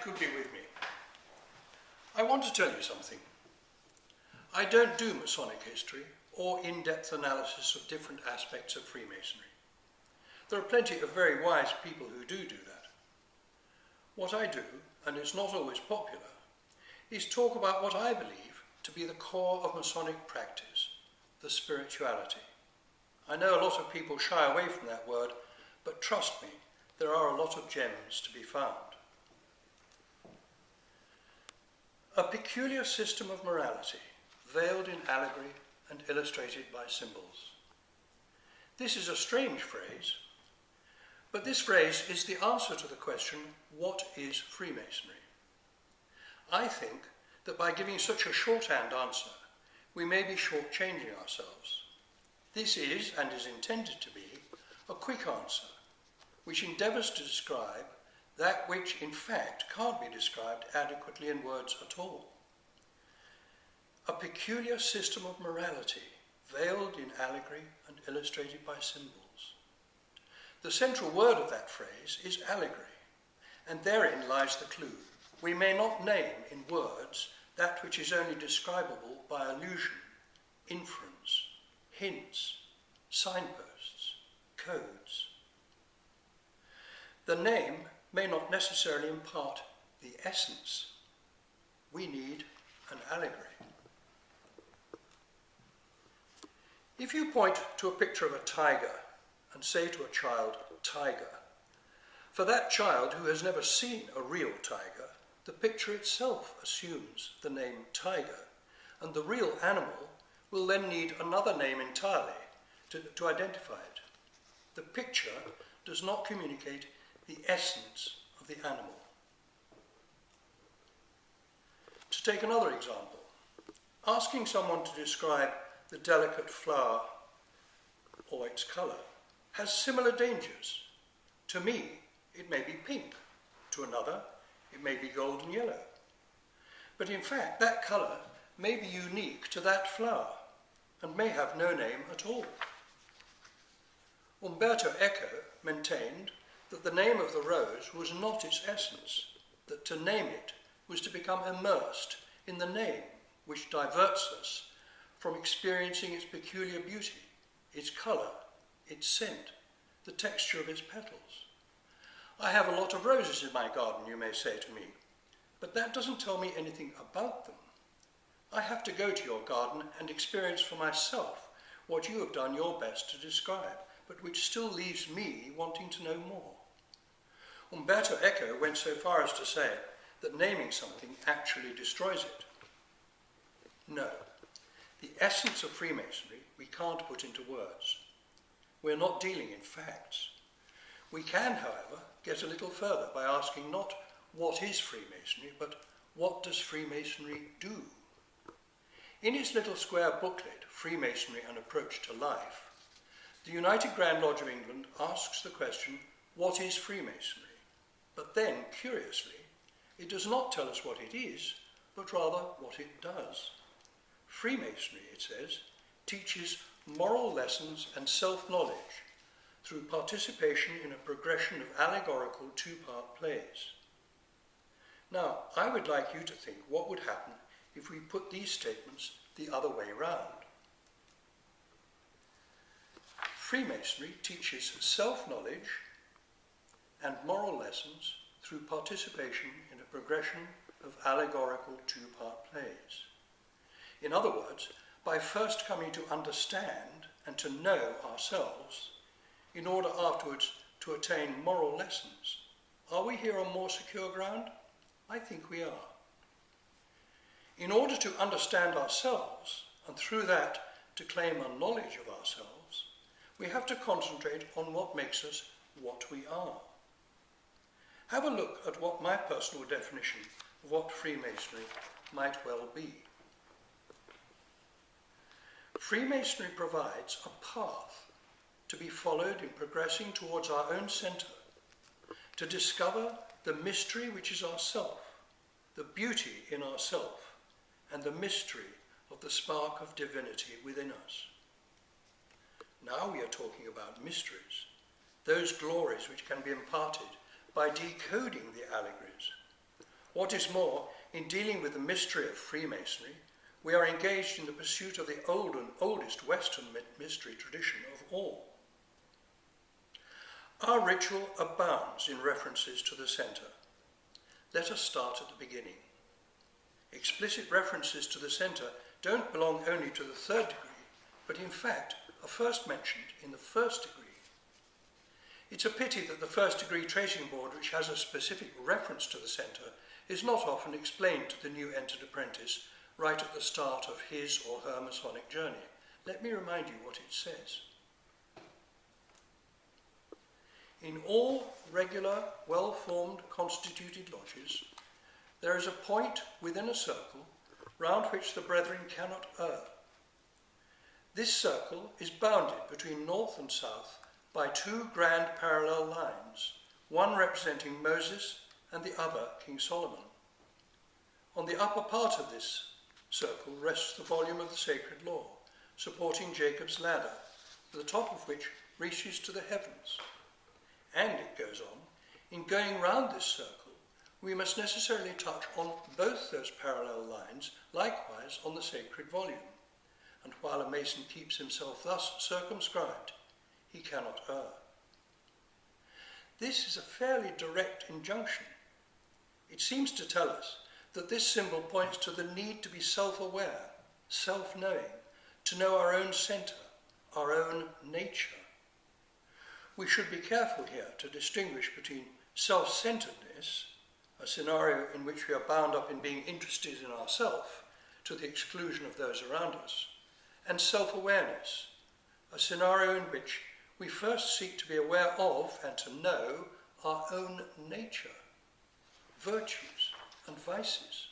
could be with me. I want to tell you something. I don't do Masonic history or in-depth analysis of different aspects of Freemasonry. There are plenty of very wise people who do that. What I do, and it's not always popular, is talk about what I believe to be the core of Masonic practice, the spirituality. I know a lot of people shy away from that word, but trust me, there are a lot of gems to be found. A peculiar system of morality, veiled in allegory and illustrated by symbols. This is a strange phrase, but this phrase is the answer to the question, what is Freemasonry? I think that by giving such a shorthand answer, we may be shortchanging ourselves. This is, and is intended to be, a quick answer, which endeavours to describe that which in fact can't be described adequately in words at all. A peculiar system of morality, veiled in allegory and illustrated by symbols. The central word of that phrase is allegory, and therein lies the clue. We may not name in words that which is only describable by allusion, inference, hints, signposts, codes. The name may not necessarily impart the essence. We need an allegory. If you point to a picture of a tiger and say to a child, tiger, for that child who has never seen a real tiger, the picture itself assumes the name tiger, and the real animal will then need another name entirely to identify it. The picture does not communicate the essence of the animal. To take another example, asking someone to describe the delicate flower or its colour has similar dangers. To me, it may be pink. To another, it may be golden yellow. But in fact, that colour may be unique to that flower and may have no name at all. Umberto Eco maintained that the name of the rose was not its essence, that to name it was to become immersed in the name, which diverts us from experiencing its peculiar beauty, its colour, its scent, the texture of its petals. I have a lot of roses in my garden, you may say to me, but that doesn't tell me anything about them. I have to go to your garden and experience for myself what you have done your best to describe, but which still leaves me wanting to know more. Umberto Eco went so far as to say that naming something actually destroys it. No, the essence of Freemasonry we can't put into words. We're not dealing in facts. We can, however, get a little further by asking not what is Freemasonry, but what does Freemasonry do? In its little square booklet, Freemasonry, An Approach to Life, the United Grand Lodge of England asks the question, what is Freemasonry? But then, curiously, it does not tell us what it is, but rather what it does. Freemasonry, it says, teaches moral lessons and self-knowledge through participation in a progression of allegorical two-part plays. Now, I would like you to think what would happen if we put these statements the other way round. Freemasonry teaches self-knowledge and moral lessons through participation in a progression of allegorical two-part plays. In other words, by first coming to understand and to know ourselves, in order afterwards to attain moral lessons. Are we here on more secure ground? I think we are. In order to understand ourselves, and through that to claim a knowledge of ourselves, we have to concentrate on what makes us what we are. Have a look at what my personal definition of what Freemasonry might well be. Freemasonry provides a path to be followed in progressing towards our own centre, to discover the mystery which is ourself, the beauty in ourself, and the mystery of the spark of divinity within us. Now we are talking about mysteries, those glories which can be imparted by decoding the allegories. What is more, in dealing with the mystery of Freemasonry, we are engaged in the pursuit of the oldest Western mystery tradition of all. Our ritual abounds in references to the centre. Let us start at the beginning. Explicit references to the centre don't belong only to the third degree, but in fact are first mentioned in the first degree. It's a pity that the first degree tracing board, which has a specific reference to the centre, is not often explained to the new entered apprentice right at the start of his or her Masonic journey. Let me remind you what it says. In all regular, well-formed, constituted lodges, there is a point within a circle round which the brethren cannot err. This circle is bounded between north and south by two grand parallel lines, one representing Moses and the other King Solomon. On the upper part of this circle rests the volume of the sacred law, supporting Jacob's ladder, the top of which reaches to the heavens. And it goes on, in going round this circle, we must necessarily touch on both those parallel lines, likewise on the sacred volume. And while a Mason keeps himself thus circumscribed, he cannot err. This is a fairly direct injunction. It seems to tell us that this symbol points to the need to be self-aware, self-knowing, to know our own centre, our own nature. We should be careful here to distinguish between self-centeredness, a scenario in which we are bound up in being interested in ourselves to the exclusion of those around us, and self-awareness, a scenario in which we first seek to be aware of and to know our own nature, virtues and vices,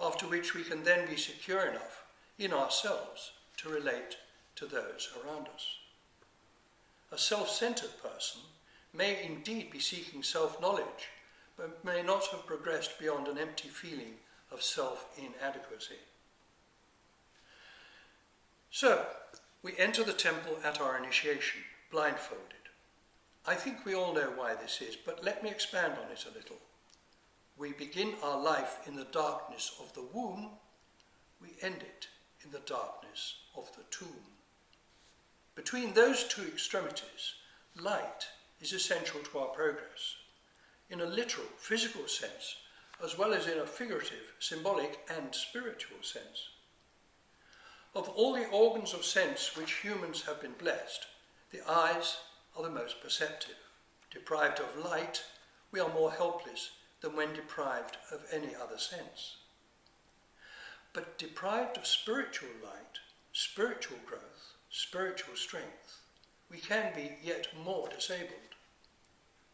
after which we can then be secure enough in ourselves to relate to those around us. A self-centered person may indeed be seeking self-knowledge, but may not have progressed beyond an empty feeling of self-inadequacy. So, we enter the temple at our initiation, blindfolded. I think we all know why this is, but let me expand on it a little. We begin our life in the darkness of the womb, we end it in the darkness of the tomb. Between those two extremities, light is essential to our progress, in a literal, physical sense, as well as in a figurative, symbolic and spiritual sense. Of all the organs of sense which humans have been blessed, the eyes are the most perceptive. Deprived of light, we are more helpless than when deprived of any other sense. But deprived of spiritual light, spiritual growth, spiritual strength, we can be yet more disabled.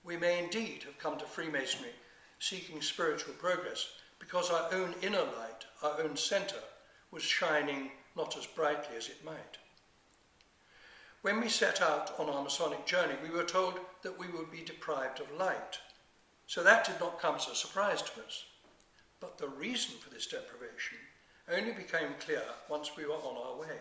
We may indeed have come to Freemasonry seeking spiritual progress because our own inner light, our own centre, was shining not as brightly as it might. When we set out on our Masonic journey, we were told that we would be deprived of light. So that did not come as a surprise to us. But the reason for this deprivation only became clear once we were on our way.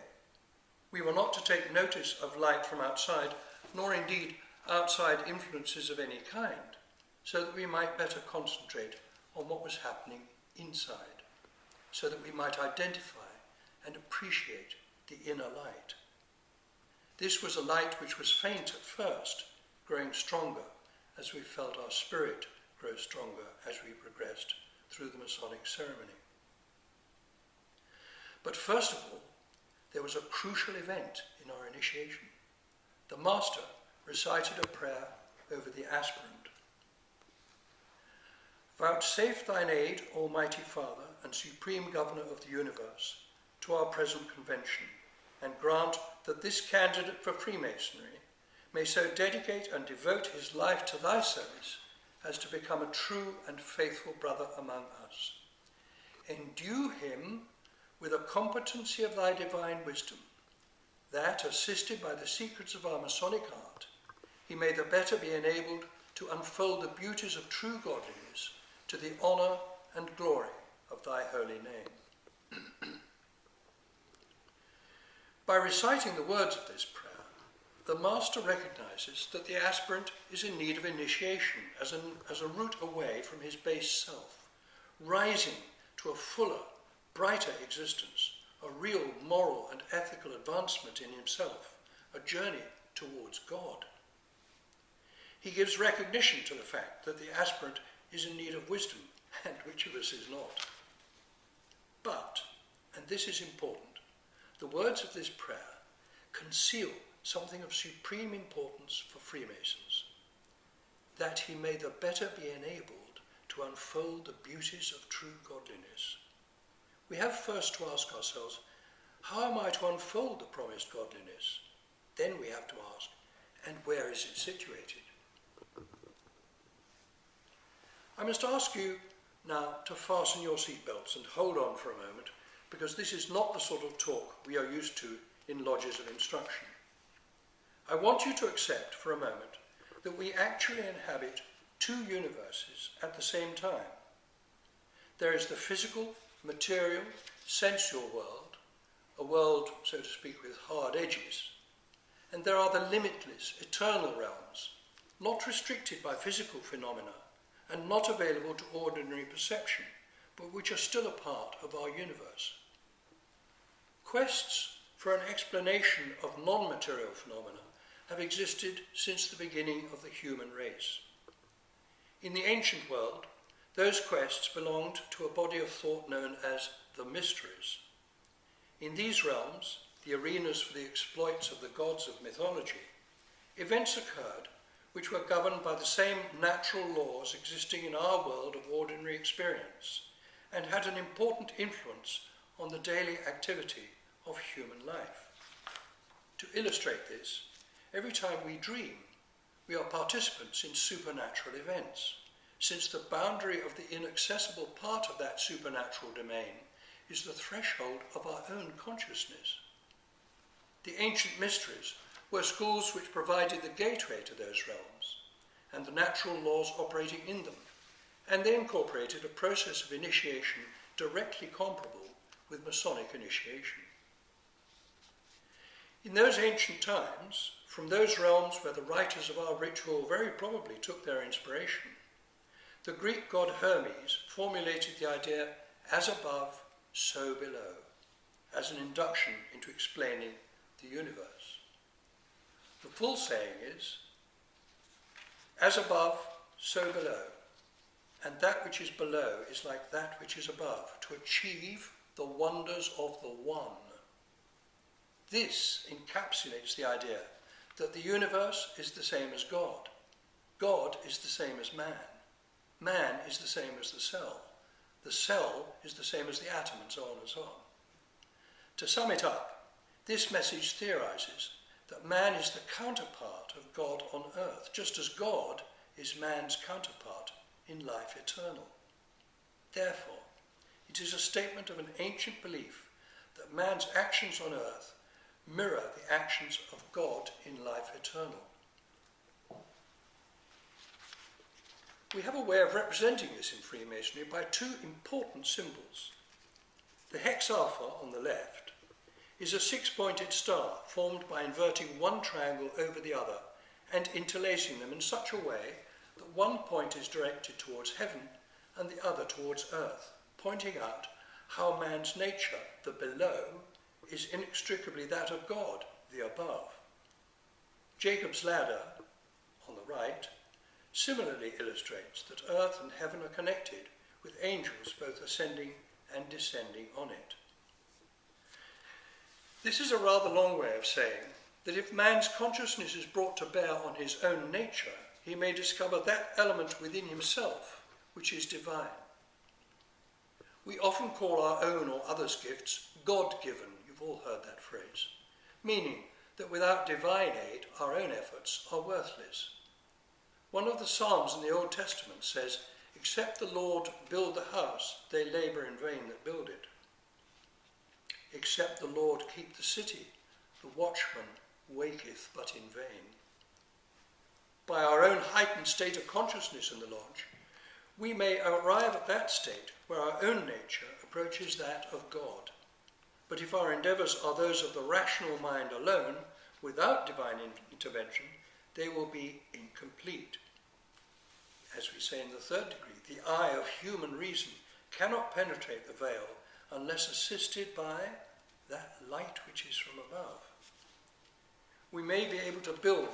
We were not to take notice of light from outside, nor indeed outside influences of any kind, so that we might better concentrate on what was happening inside, so that we might identify and appreciate the inner light. This was a light which was faint at first, growing stronger as we felt our spirit grow stronger as we progressed through the Masonic ceremony. But first of all, there was a crucial event in our initiation. The master recited a prayer over the aspirant. Vouchsafe thine aid, Almighty Father and Supreme Governor of the universe, to our present convention, and grant that this candidate for Freemasonry may so dedicate and devote his life to thy service as to become a true and faithful brother among us. Endue him with a competency of thy divine wisdom, that, assisted by the secrets of our Masonic art, he may the better be enabled to unfold the beauties of true godliness to the honour and glory of thy holy name. By reciting the words of this prayer, the master recognizes that the aspirant is in need of initiation as a route away from his base self, rising to a fuller, brighter existence, a real moral and ethical advancement in himself, a journey towards God. He gives recognition to the fact that the aspirant is in need of wisdom, and which of us is not? But, and this is important, the words of this prayer conceal something of supreme importance for Freemasons, that he may the better be enabled to unfold the beauties of true godliness. We have first to ask ourselves, how am I to unfold the promised godliness? Then we have to ask, and where is it situated? I must ask you now to fasten your seatbelts and hold on for a moment, because this is not the sort of talk we are used to in lodges of instruction. I want you to accept for a moment that we actually inhabit two universes at the same time. There is the physical, material, sensual world, a world, so to speak, with hard edges, and there are the limitless, eternal realms, not restricted by physical phenomena and not available to ordinary perception, but which are still a part of our universe. Quests for an explanation of non-material phenomena have existed since the beginning of the human race. In the ancient world, those quests belonged to a body of thought known as the mysteries. In these realms, the arenas for the exploits of the gods of mythology, events occurred which were governed by the same natural laws existing in our world of ordinary experience, and had an important influence on the daily activity of human life. To illustrate this, every time we dream, we are participants in supernatural events, since the boundary of the inaccessible part of that supernatural domain is the threshold of our own consciousness. The ancient mysteries were schools which provided the gateway to those realms, and the natural laws operating in them, and they incorporated a process of initiation directly comparable with Masonic initiation. In those ancient times, from those realms where the writers of our ritual very probably took their inspiration, the Greek god Hermes formulated the idea as above, so below, as an induction into explaining the universe. The full saying is, as above, so below, and that which is below is like that which is above, to achieve the wonders of the One. This encapsulates the idea that the universe is the same as God. God is the same as man. Man is the same as the cell. The cell is the same as the atom, and so on and so on. To sum it up, this message theorizes that man is the counterpart of God on earth, just as God is man's counterpart in life eternal. Therefore, it is a statement of an ancient belief that man's actions on earth mirror the actions of God in life eternal. We have a way of representing this in Freemasonry by two important symbols. The hex alpha on the left is a six-pointed star formed by inverting one triangle over the other and interlacing them in such a way that one point is directed towards heaven and the other towards earth, pointing out how man's nature, the below, is inextricably that of God, the above. Jacob's ladder, on the right, similarly illustrates that earth and heaven are connected, with angels both ascending and descending on it. This is a rather long way of saying that if man's consciousness is brought to bear on his own nature, he may discover that element within himself which is divine. We often call our own or others' gifts God-given. You've all heard that phrase, meaning that without divine aid, our own efforts are worthless. One of the Psalms in the Old Testament says, "Except the Lord build the house, they labour in vain that build it. Except the Lord keep the city, the watchman waketh but in vain." By our own heightened state of consciousness in the lodge, we may arrive at that state where our own nature approaches that of God. But if our endeavours are those of the rational mind alone, without divine intervention, they will be incomplete. As we say in the third degree, the eye of human reason cannot penetrate the veil unless assisted by that light which is from above. We may be able to build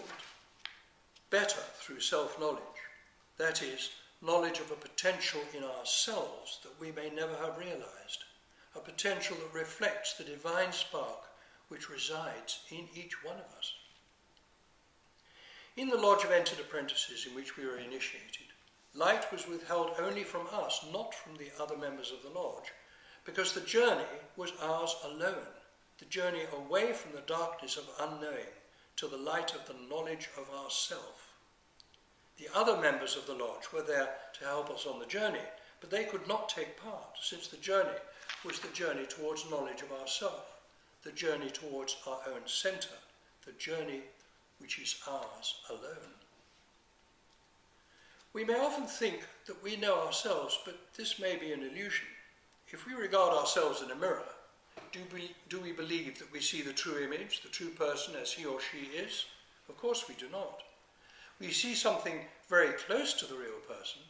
better through self-knowledge, that is, knowledge of a potential in ourselves that we may never have realized, a potential that reflects the divine spark which resides in each one of us. In the Lodge of Entered Apprentices in which we were initiated, light was withheld only from us, not from the other members of the lodge, because the journey was ours alone, the journey away from the darkness of unknowing to the light of the knowledge of ourself. The other members of the lodge were there to help us on the journey, but they could not take part, since the journey was the journey towards knowledge of ourself, the journey towards our own centre, the journey which is ours alone. We may often think that we know ourselves, but this may be an illusion. If we regard ourselves in a mirror, do we believe that we see the true image, the true person as he or she is? Of course we do not. We see something very close to the real person,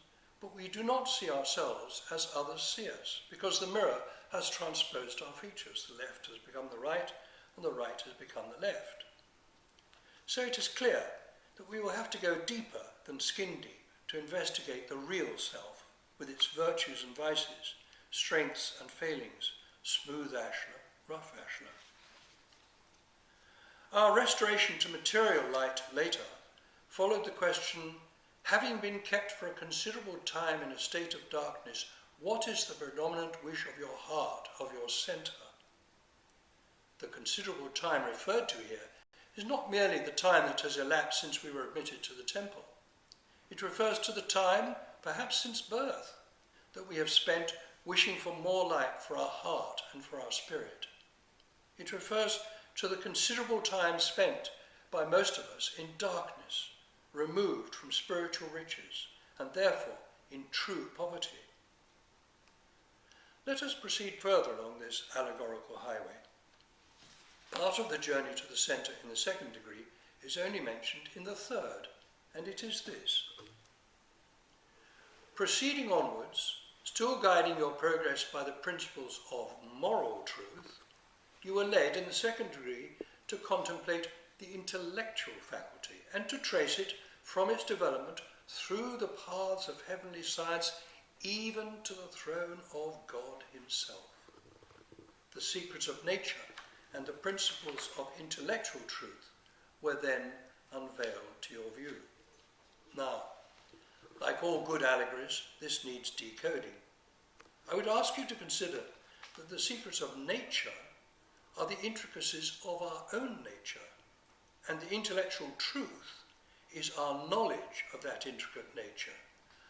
but we do not see ourselves as others see us, because the mirror has transposed our features. The left has become the right, and the right has become the left. So it is clear that we will have to go deeper than skin deep to investigate the real self, with its virtues and vices, strengths and failings, smooth ashlar, rough ashlar. Our restoration to material light later followed the question, having been kept for a considerable time in a state of darkness, what is the predominant wish of your heart, of your centre? The considerable time referred to here is not merely the time that has elapsed since we were admitted to the temple. It refers to the time, perhaps since birth, that we have spent wishing for more light for our heart and for our spirit. It refers to the considerable time spent by most of us in darkness, removed from spiritual riches, and therefore in true poverty. Let us proceed further along this allegorical highway. Part of the journey to the centre in the second degree is only mentioned in the third, and it is this. Proceeding onwards, still guiding your progress by the principles of moral truth, you were led in the second degree to contemplate the intellectual faculty and to trace it from its development through the paths of heavenly science even to the throne of God himself. The secrets of nature and the principles of intellectual truth were then unveiled to your view. Now, like all good allegories, this needs decoding. I would ask you to consider that the secrets of nature are the intricacies of our own nature, and the intellectual truth is our knowledge of that intricate nature,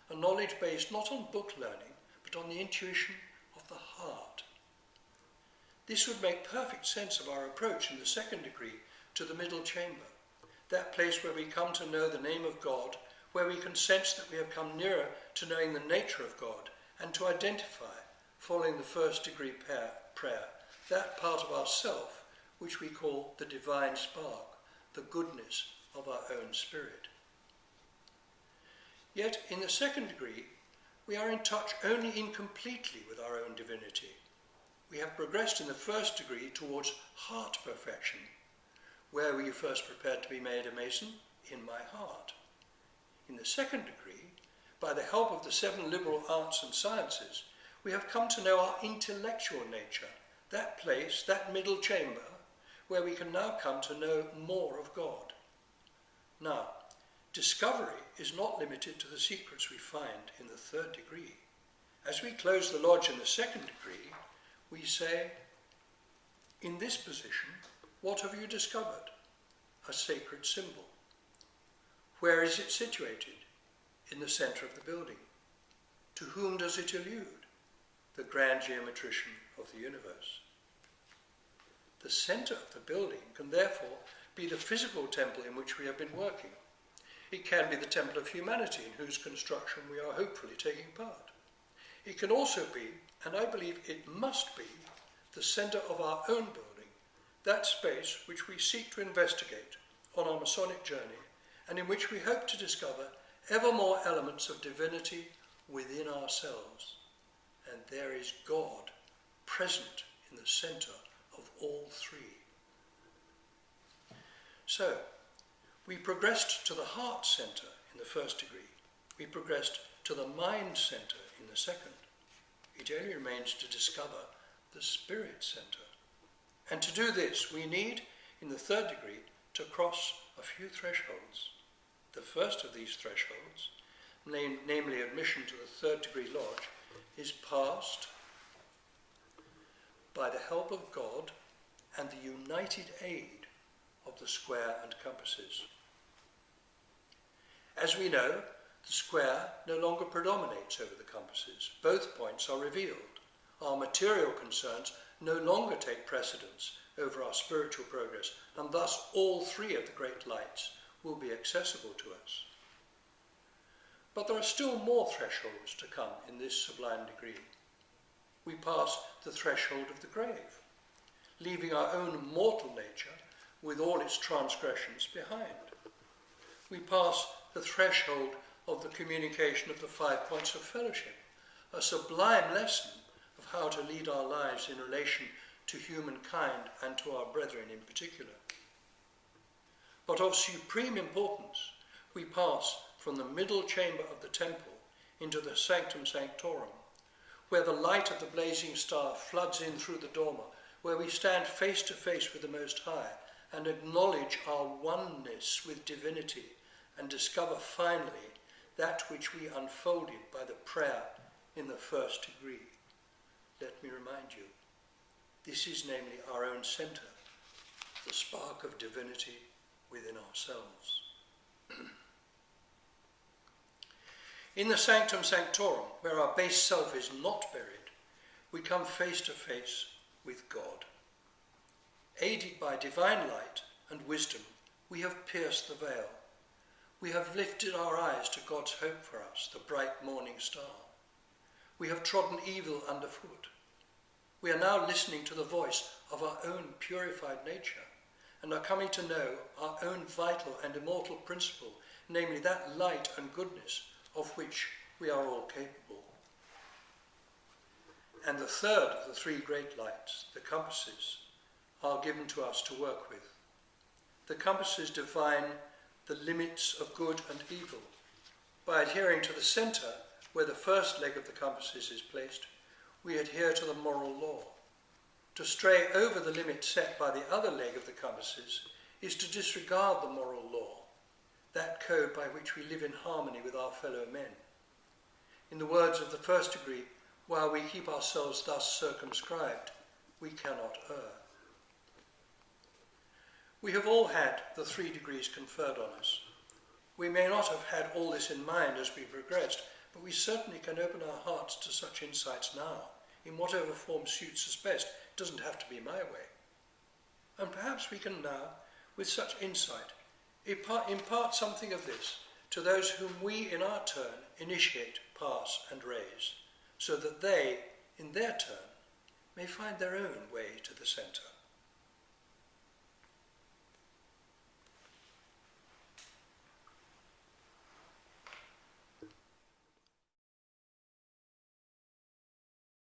a knowledge based not on book learning, but on the intuition of the heart. This would make perfect sense of our approach in the second degree to the middle chamber, that place where we come to know the name of God, where we can sense that we have come nearer to knowing the nature of God, and to identify, following the first degree prayer, that part of ourself which we call the divine spark, the goodness of our own spirit. Yet in the second degree, we are in touch only incompletely with our own divinity. We have progressed in the first degree towards heart perfection. Where were you first prepared to be made a Mason? In my heart. In the second degree, by the help of the 7 liberal arts and sciences, we have come to know our intellectual nature, that place, that middle chamber, where we can now come to know more of God. Now, discovery is not limited to the secrets we find in the third degree. As we close the lodge in the second degree, we say, in this position, what have you discovered? A sacred symbol. Where is it situated? In the centre of the building. To whom does it allude? The grand geometrician of the universe. The centre of the building can therefore be the physical temple in which we have been working. It can be the temple of humanity in whose construction we are hopefully taking part. It can also be, and I believe it must be, the centre of our own building, that space which we seek to investigate on our Masonic journey, and in which we hope to discover ever more elements of divinity within ourselves. and there is God present in the centre of all three. So, we progressed to the heart centre in the first degree. We progressed to the mind centre in the second. It only remains to discover the spirit centre. And to do this, we need, in the third degree, to cross a few thresholds. The first of these thresholds, namely admission to the third degree lodge, is passed by the help of God and the united aid of the square and compasses. As we know, the square no longer predominates over the compasses. Both points are revealed. Our material concerns no longer take precedence over our spiritual progress, and thus all three of the great lights will be accessible to us. But there are still more thresholds to come in this sublime degree. We pass the threshold of the grave, leaving our own mortal nature with all its transgressions behind. We pass the threshold of the communication of the 5 points of fellowship, a sublime lesson of how to lead our lives in relation to humankind and to our brethren in particular. But of supreme importance, we pass from the middle chamber of the temple into the sanctum sanctorum, where the light of the blazing star floods in through the dormer, where we stand face to face with the Most High and acknowledge our oneness with divinity and discover finally that which we unfolded by the prayer in the first degree. Let me remind you, this is namely our own centre, the spark of divinity within ourselves. In the sanctum sanctorum, where our base self is not buried, we come face to face with God. Aided by divine light and wisdom, we have pierced the veil. We have lifted our eyes to God's hope for us, the bright morning star. We have trodden evil underfoot. We are now listening to the voice of our own purified nature and are coming to know our own vital and immortal principle, namely that light and goodness of which we are all capable. And the third of the three great lights, the compasses, are given to us to work with. The compasses define the limits of good and evil. By adhering to the centre, where the first leg of the compasses is placed, we adhere to the moral law. To stray over the limit set by the other leg of the compasses is to disregard the moral law, that code by which we live in harmony with our fellow men. In the words of the first degree, while we keep ourselves thus circumscribed, we cannot err. We have all had the 3 degrees conferred on us. We may not have had all this in mind as we progressed, but we certainly can open our hearts to such insights now, in whatever form suits us best. It doesn't have to be my way. And perhaps we can now, with such insight, impart something of this to those whom we, in our turn, initiate, pass and raise, so that they, in their turn, may find their own way to the centre.